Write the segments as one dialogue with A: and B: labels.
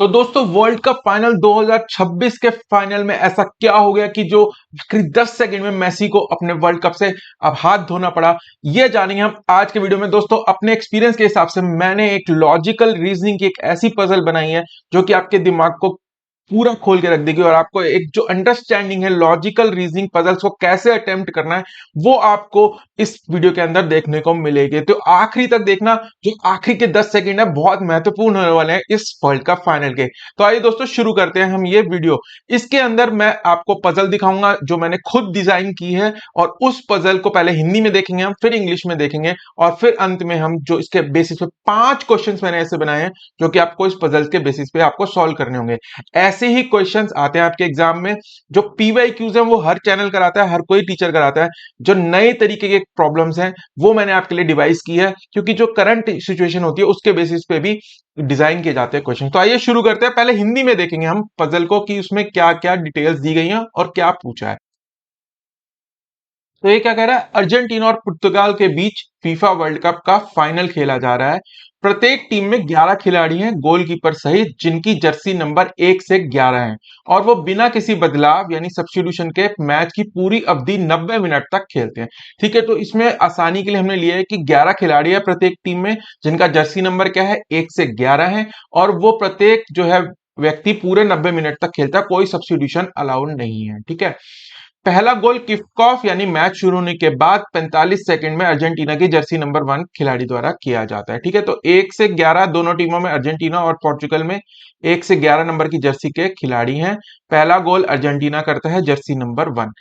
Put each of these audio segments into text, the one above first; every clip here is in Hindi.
A: तो दोस्तों वर्ल्ड कप फाइनल 2026 के फाइनल में ऐसा क्या हो गया कि जो आखिरी 10 सेकंड में मेसी को अपने वर्ल्ड कप से अब हाथ धोना पड़ा। ये जानेंगे हम आज के वीडियो में। दोस्तों अपने एक्सपीरियंस के हिसाब से मैंने एक लॉजिकल रीजनिंग की एक ऐसी पजल बनाई है जो कि आपके दिमाग को पूरा खोल के रख देगी और आपको एक जो अंडरस्टैंडिंग है लॉजिकल रीजनिंग पजल्स को कैसे अटेम्प्ट करना है वो आपको इस वीडियो के अंदर देखने को मिलेगी। तो आखिरी तक देखना, जो आखिरी के 10 सेकंड है बहुत महत्वपूर्ण होने वाले हैं इस वर्ल्ड कप फाइनल के। तो आइए दोस्तों शुरू करते हैं हम ये वीडियो। इसके अंदर मैं आपको पजल दिखाऊंगा जो मैंने खुद डिजाइन की है और उस पजल को पहले हिंदी में देखेंगे हम, फिर इंग्लिश में देखेंगे और फिर अंत में हम जो इसके बेसिस पे 5 क्वेश्चंस मैंने ऐसे बनाए हैं जो कि आपको इस पजल के बेसिस पे आपको सॉल्व करने होंगे। ऐसे ही क्वेश्चंस आते हैं आपके एग्जाम में। जो पीवाईक्यूज हैं वो हर चैनल कराता है, हर कोई टीचर कराता है। जो नए तरीके के प्रॉब्लम्स हैं वो मैंने आपके लिए डिवाइस की है क्योंकि जो करंट सिचुएशन होती है उसके बेसिस पे भी डिजाइन किए जाते हैं क्वेश्चन। तो आइए शुरू करते हैं। पहले हिंदी में देखेंगे हम पजल को कि उसमें क्या क्या डिटेल्स दी गई हैं और क्या पूछा है। तो ये क्या कह रहा है, अर्जेंटीना और पुर्तगाल के बीच फीफा वर्ल्ड कप का फाइनल खेला जा रहा है। प्रत्येक टीम में 11 खिलाड़ी हैं गोलकीपर सहित जिनकी जर्सी नंबर 1 से 11 है और वो बिना किसी बदलाव यानी सब्स्टिट्यूशन के मैच की पूरी अवधि 90 मिनट तक खेलते हैं। ठीक है, तो इसमें आसानी के लिए हमने लिया है कि 11 खिलाड़ी है प्रत्येक टीम में जिनका जर्सी नंबर क्या है 1 से 11 है और वो प्रत्येक जो है व्यक्ति पूरे 90 मिनट तक खेलता है, कोई सब्स्टिट्यूशन अलाउड नहीं है। ठीक है, पहला गोल किक ऑफ यानी मैच शुरू होने के बाद 45 सेकंड में अर्जेंटीना की जर्सी नंबर 1 खिलाड़ी द्वारा किया जाता है। ठीक है, तो 1 से 11 दोनों टीमों में, अर्जेंटीना और पोर्चुगल में 1 से 11 नंबर की जर्सी के खिलाड़ी हैं। पहला गोल अर्जेंटीना करता है जर्सी नंबर 1।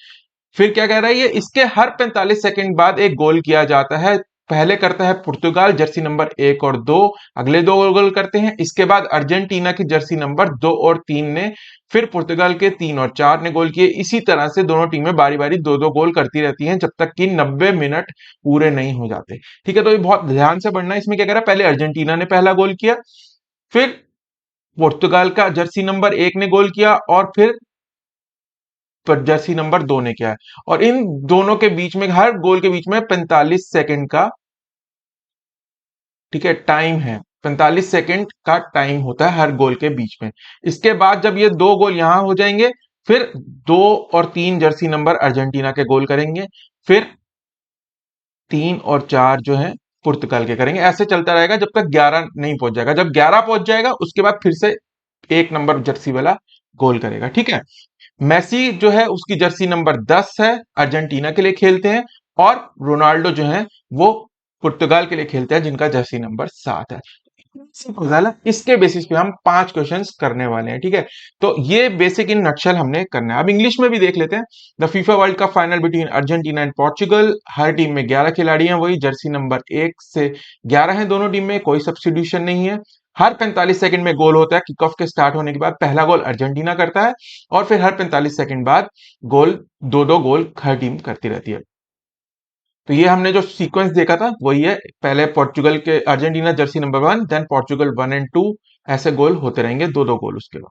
A: फिर क्या कह रहा है ये, इसके हर 45 सेकंड बाद एक गोल किया जाता है। पहले करता है पुर्तगाल जर्सी नंबर 1 और 2, अगले दो गोल करते हैं। इसके बाद अर्जेंटीना की जर्सी नंबर 2 और 3 ने, फिर पुर्तगाल के 3 और 4 ने गोल किए। इसी तरह से दोनों टीमें बारी बारी दो दो गोल करती रहती हैं जब तक कि 90 मिनट पूरे नहीं हो जाते। ठीक है, तो ये बहुत ध्यान से पढ़ना है। इसमें क्या कह रहा है, पहले अर्जेंटीना ने पहला गोल किया, फिर पुर्तगाल का जर्सी नंबर 1 ने गोल किया और फिर पर जर्सी नंबर 2 ने किया है। और इन दोनों के बीच में, हर गोल के बीच में 45 सेकंड का, ठीक है, टाइम है। 45 सेकंड का टाइम होता है हर गोल के बीच में। इसके बाद जब ये दो गोल यहां हो जाएंगे, फिर 2 और 3 जर्सी नंबर अर्जेंटीना के गोल करेंगे, फिर 3 और 4 जो है पुर्तगाल के करेंगे। ऐसे चलता रहेगा जब तक 11 नहीं पहुंच जाएगा। जब 11 पहुंच जाएगा उसके बाद फिर से 1 नंबर जर्सी वाला गोल करेगा। ठीक है, मेसी जो है उसकी जर्सी नंबर 10 है, अर्जेंटीना के लिए खेलते हैं। और रोनाल्डो जो है वो पुर्तगाल के लिए खेलते हैं जिनका जर्सी नंबर 7 है। सिंपल है। इसके बेसिस पे हम 5 क्वेश्चंस करने वाले हैं। ठीक है, तो ये बेसिक इन नक्शल हमने करना है। अब इंग्लिश में भी देख लेते हैं। The FIFA world cup final between Argentina and Portugal. Her team में 11 खिलाड़ी हैं, वही जर्सी नंबर 1 से 11 है दोनों टीम में, कोई सब्स्टिट्यूशन नहीं है। हर 45 सेकंड में गोल होता है। किक ऑफ के स्टार्ट होने के बाद पहला गोल अर्जेंटीना करता है और फिर हर 45 सेकंड बाद गोल, दो दो गोल हर टीम करती रहती है। तो ये हमने जो सीक्वेंस देखा था वही है। पहले पोर्चुगल के, Argentina jersey number 1, then Portugal 1 and 2, ऐसे गोल होते रहेंगे, दो दो गोल उसके बाद,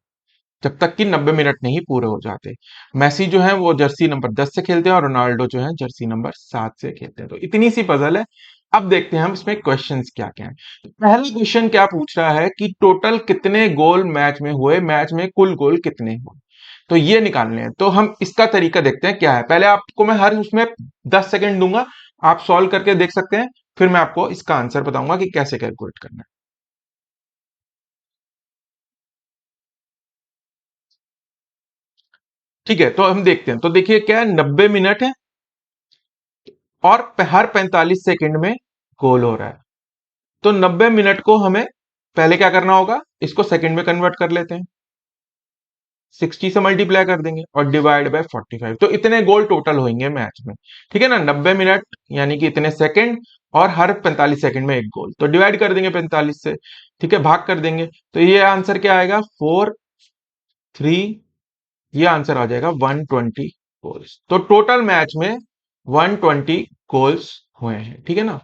A: जब तक कि 90 मिनट नहीं पूरे हो जाते। मेसी जो है वो जर्सी नंबर 10 से खेलते हैं और रोनाल्डो जो है जर्सी नंबर 7 से खेलते हैं। तो इतनी सी पजल है। अब देखते हैं हम इसमें क्वेश्चंस क्या क्या है। तो पहला क्वेश्चन क्या पूछ रहा है कि टोटल कितने गोल मैच में हुए, मैच में कुल गोल कितने हुए, तो ये निकालने हैं। तो हम इसका तरीका देखते हैं क्या है। पहले आपको मैं हर उसमें 10 सेकंड दूंगा, आप सॉल्व करके देख सकते हैं, फिर मैं आपको इसका आंसर बताऊंगा कि कैसे कैलकुलेट करना है। ठीक है, तो हम देखते हैं। तो देखिए क्या है, 90 मिनट है और हर 45 सेकंड में गोल हो रहा है। तो 90 मिनट को हमें पहले क्या करना होगा, इसको सेकंड में कन्वर्ट कर लेते हैं, 60 से मल्टीप्लाई कर देंगे और डिवाइड बाय 45। तो इतने गोल टोटल होंगे मैच में। ठीक है ना, 90 मिनट यानी कि इतने सेकंड और हर 45 सेकंड में एक गोल, तो डिवाइड कर देंगे 45 से। ठीक है, भाग कर देंगे। तो ये आंसर क्या आएगा, 4, 3, ये आंसर आ जाएगा 120 गोल्स। तो टोटल मैच में 120 गोल्स हुए हैं। ठीक है ना,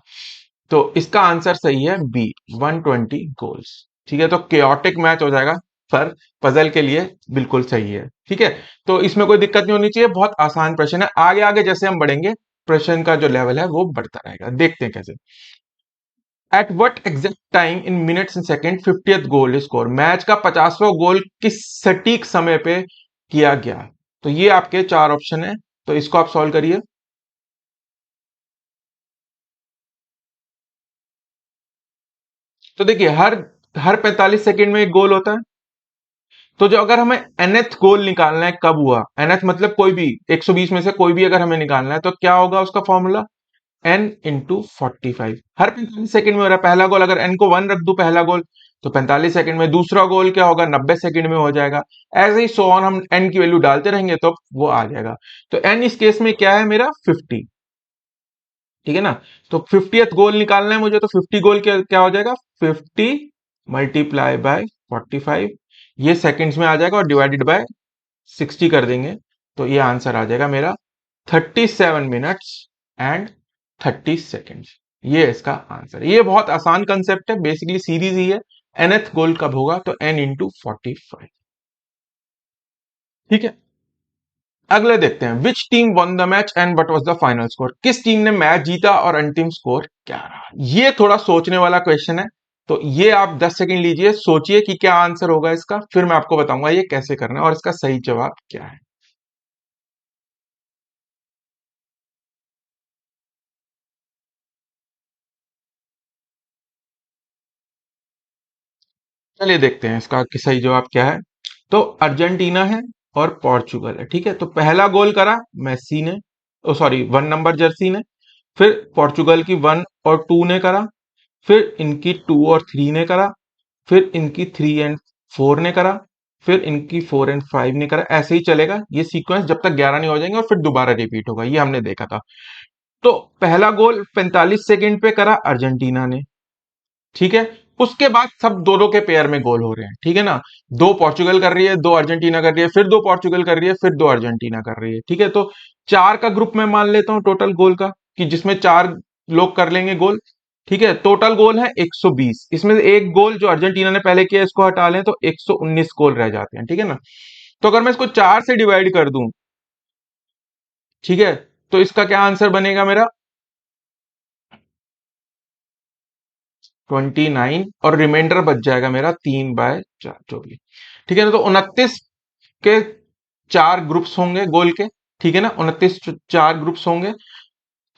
A: तो इसका आंसर सही है बी, 120 गोल्स। ठीक है, तो केओटिक मैच हो जाएगा पर पजल के लिए बिल्कुल सही है। ठीक है, तो इसमें कोई दिक्कत नहीं होनी चाहिए, बहुत आसान प्रश्न है। आगे आगे जैसे हम बढ़ेंगे प्रश्न का जो लेवल है वो बढ़ता रहेगा। देखते हैं कैसे। At what exact time in minutes and second 50th goal score, match का 50वां गोल किस सटीक समय पे किया गया। तो ये आपके चार ऑप्शन है, तो इसको आप सॉल्व करिए। तो देखिए हर हर 45 सेकंड में एक गोल होता है। तो जो अगर हमें nth गोल निकालना है कब हुआ, nth मतलब कोई भी 120 में से कोई भी अगर हमें निकालना है तो क्या होगा उसका फॉर्मूला, n इंटू 45। हर 45 सेकंड में हो रहा है पहला गोल, अगर n को 1 रख दू पहला गोल तो 45 सेकंड में, दूसरा गोल क्या होगा 90 सेकंड में हो जाएगा। ऐसे ही सो ऑन, हम n की वैल्यू डालते रहेंगे तो वो आ जाएगा। तो n इस केस में क्या है मेरा 50, ठीक है ना। तो 50th गोल निकालना है मुझे, तो 50 गोल क्या हो जाएगा 50 मल्टीप्लाई बाय 45, ये सेकंड्स में आ जाएगा और डिवाइडेड बाय 60 कर देंगे तो ये आंसर आ जाएगा मेरा 37 मिनट्स एंड 30 सेकेंड्स। ये इसका आंसर है। ये बहुत आसान कंसेप्ट है, बेसिकली सीरीज ही है। nth गोल कब होगा तो n इंटू 45, ठीक है। अगले देखते हैं, which team one the match and what was the final score, किस टीम ने मैच जीता और अंतिम स्कोर क्या रहा। ये थोड़ा सोचने वाला क्वेश्चन है, तो ये आप 10 सेकंड लीजिए, सोचिए कि क्या आंसर होगा इसका, फिर मैं आपको बताऊंगा ये कैसे करना है और इसका सही जवाब क्या है। चलिए देखते हैं इसका कि सही जवाब क्या है। तो अर्जेंटीना है और पोर्चुगल है, ठीक है। तो पहला गोल करा मेसी ने, ओ सॉरी 1 नंबर जर्सी ने, फिर पोर्चुगल की 1 और 2 ने करा, फिर इनकी 2 और 3 ने करा, फिर इनकी 3 एंड 4 ने करा, फिर इनकी 4 एंड 5 ने करा। ऐसे ही चलेगा ये सीक्वेंस जब तक 11 नहीं हो जाएंगे और फिर दोबारा रिपीट होगा, ये हमने देखा था। तो पहला गोल 45 सेकंड पे करा अर्जेंटीना ने, ठीक है। उसके बाद सब दो दो के पेयर में गोल हो रहे हैं, ठीक है ना। दो पोर्चुगल कर रही है, दो अर्जेंटीना कर रही है, फिर दो पोर्चुगल कर रही है, फिर दो अर्जेंटीना कर रही है, ठीक है। तो चार का ग्रुप में मान लेता हूं टोटल गोल का, कि जिसमें चार लोग कर लेंगे गोल, ठीक है। टोटल गोल है 120, इसमें से एक गोल जो अर्जेंटीना ने पहले किया इसको हटा लें तो 119 गोल रह जाते हैं, ठीक है ना। तो अगर मैं इसको चार से डिवाइड कर दूं, ठीक है, तो इसका क्या आंसर बनेगा मेरा 29, और रिमाइंडर बच जाएगा मेरा 3/4 जो भी, ठीक है ना। तो 29 के चार ग्रुप्स होंगे गोल के, ठीक है ना। 29 चार ग्रुप्स होंगे,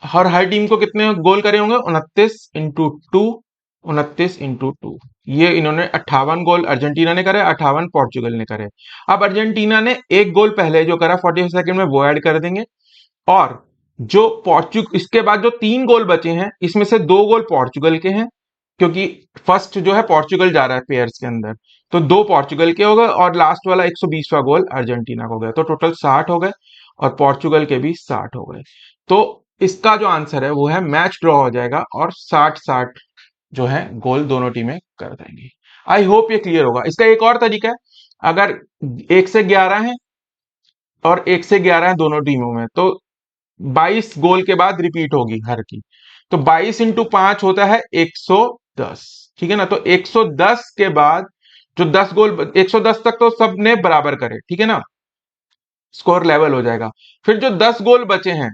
A: और हर टीम को कितने गोल करे होंगे 29 इंटू 2, 29 इंटू 2, ये इन्होंने 58 गोल अर्जेंटीना ने करे, 58 पोर्चुगल ने करे। अब अर्जेंटीना ने एक गोल पहले जो करा 40 सेकंड में वो ऐड कर देंगे, और जो पोर्चुग इसके बाद जो 3 गोल बचे हैं इसमें से 2 गोल पोर्चुगल के हैं, क्योंकि फर्स्ट जो है पोर्चुगल जा रहा है पेयर्स के अंदर, तो दो पोर्चुगल के हो गए और लास्ट वाला 120वां गोल अर्जेंटीना का हो गया, तो टोटल 60 हो गए, और पोर्चुगल के भी 60 हो गए। तो इसका जो आंसर है वो है मैच ड्रॉ हो जाएगा और 60-60 जो है गोल दोनों टीमें कर देंगी। आई होप ये क्लियर होगा। इसका एक और तरीका है, अगर 1 से 11 है और 1 से 11 है दोनों टीमों में, तो 22 गोल के बाद रिपीट होगी हर की, तो 22 इंटू 5 होता है 110, ठीक है ना। तो 110 के बाद जो 10 गोल, 110 तक तो सबने बराबर करे, ठीक है ना, स्कोर लेवल हो जाएगा। फिर जो 10 गोल बचे हैं,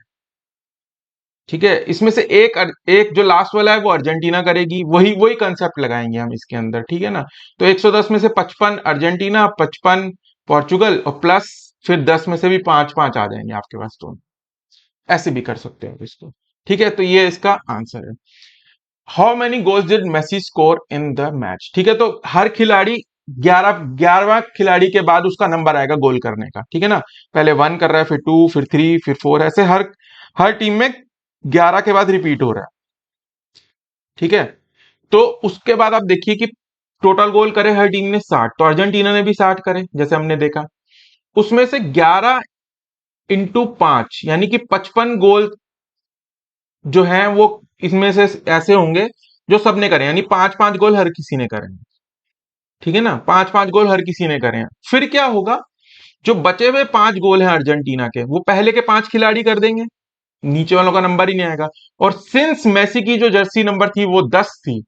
A: ठीक है, इसमें से एक एक जो लास्ट वाला है वो अर्जेंटीना करेगी, वही वही कंसेप्ट लगाएंगे हम इसके अंदर, ठीक है ना। तो 110 में से 55 अर्जेंटीना, 55 पोर्चुगल, और प्लस फिर 10 में से भी 5-5 आ जाएंगे आपके पास, तो ऐसे भी कर सकते हो इसको, ठीक है। तो ये इसका आंसर है। How many goals did Messi score in the match, ठीक है। तो हर खिलाड़ी 11वां खिलाड़ी के बाद उसका नंबर आएगा गोल करने का, ठीक है ना। पहले 1 कर रहा है, फिर 2, फिर 3, फिर 4, ऐसे हर हर टीम में 11 के बाद रिपीट हो रहा है, ठीक है। तो उसके बाद आप देखिए कि टोटल गोल करे हर टीम ने 60, तो अर्जेंटीना ने भी 60 करे जैसे हमने देखा। उसमें से 11 इंटू 5 यानी कि 55 गोल जो है वो इसमें से ऐसे होंगे जो सबने करे, यानी 5-5 गोल हर किसी ने करे, ठीक है ना। 5-5 गोल हर किसी ने करे हैं। फिर क्या होगा, जो बचे हुए 5 गोल हैं अर्जेंटीना के, वो पहले के 5 खिलाड़ी कर देंगे, नीचे वालों का नंबर ही नहीं आएगा। और सिंस मेसी की जो जर्सी नंबर थी वो 10 थी,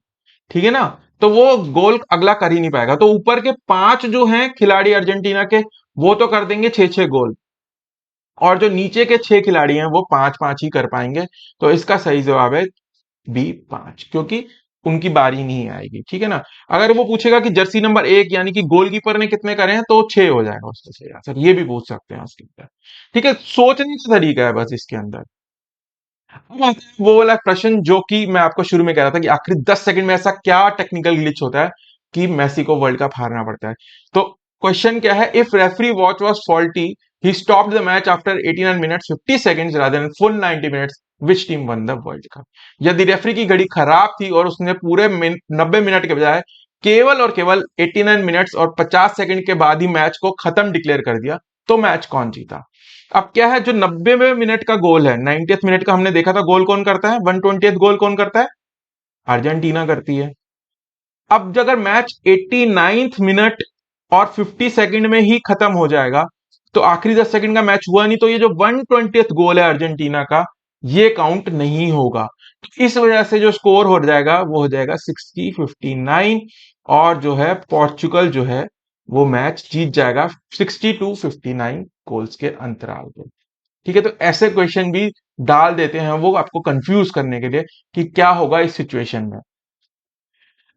A: ठीक है ना, तो वो गोल अगला कर ही नहीं पाएगा। तो ऊपर के 5 जो हैं खिलाड़ी अर्जेंटीना के, वो तो कर देंगे 6-6 गोल, और जो नीचे के 6 खिलाड़ी हैं वो 5-5 ही कर पाएंगे। तो इसका सही जवाब है बी 5, क्योंकि उनकी बारी नहीं आएगी, ठीक है ना। अगर वो पूछेगा कि जर्सी नंबर 1 यानी कि गोलकीपर ने कितने करे हैं, तो 6 हो जाएगा उसका सही आंसर, ये भी पूछ सकते हैं उसके अंदर। ठीक है, सोचने का तरीका है बस इसके अंदर। अब आता है वो वाला प्रश्न जो कि मैं आपको शुरू में कह रहा था कि आखिरी 10 सेकंड में ऐसा क्या टेक्निकल ग्लिच होता है कि मेसी को वर्ल्ड कप हारना पड़ता है। तो क्वेश्चन क्या है, if referee watch was faulty, he stopped the match after 89 minutes 50 seconds rather than full 90 minutes, which team one the world cup. यदि रेफरी की घड़ी खराब थी और उसने पूरे 90 मिनट के बजाय केवल और केवल 89 मिनट्स और 50 सेकंड के बाद ही मैच को खत्म डिक्लेयर कर दिया, तो मैच कौन जीता। अब क्या है, जो 90वें मिनट का गोल है, 90th मिनट का हमने देखा था, गोल कौन करता है, 120th गोल कौन करता है, अर्जेंटीना करती है। अब अगर मैच 89th मिनट और 50 सेकंड में ही खत्म हो जाएगा, तो आखिरी 10 सेकंड का मैच हुआ नहीं, तो ये जो 120th गोल है अर्जेंटीना का, ये काउंट नहीं होगा। तो इस वजह से जो स्कोर हो जाएगा वो हो जाएगा 60-59, और जो है पोर्चुगल जो है वो मैच जीत जाएगा 60-59 गोल्स के अंतराल पे। ठीक है, तो ऐसे क्वेश्चन भी डाल देते हैं वो आपको कंफ्यूज करने के लिए कि क्या होगा इस सिचुएशन में।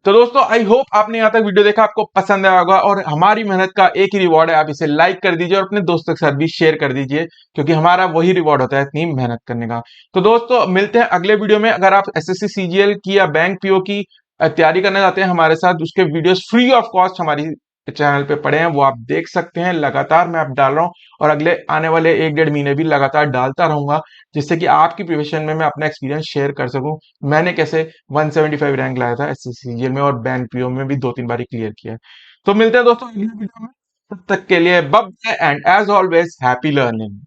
A: तो दोस्तों आई होप आपने यहां तक वीडियो देखा, आपको पसंद आया होगा, और हमारी मेहनत का एक ही रिवॉर्ड है, आप इसे लाइक कर दीजिए और अपने दोस्तों के साथ भी शेयर कर दीजिए, क्योंकि हमारा वही रिवॉर्ड होता है इतनी मेहनत करने का। तो दोस्तों मिलते हैं अगले वीडियो में। अगर आप एसएससी सीजीएल की या बैंक पीओ की तैयारी करना चाहते हैं हमारे साथ, उसके वीडियोस फ्री ऑफ कॉस्ट हमारी चैनल पे पड़े हैं, वो आप देख सकते हैं। लगातार मैं आप डाल रहा हूँ, और अगले आने वाले 1-1.5 महीने भी लगातार डालता रहूंगा, जिससे कि आपकी प्रिपरेशन में मैं अपना एक्सपीरियंस शेयर कर सकूं। मैंने कैसे 175 रैंक लाया था एसएससीजीएल में, और बैंक पीओ में भी 2-3 बार क्लियर किया है। तो मिलते हैं दोस्तों अगले वीडियो में, तब तक के लिए bye bye, and as always happy learning.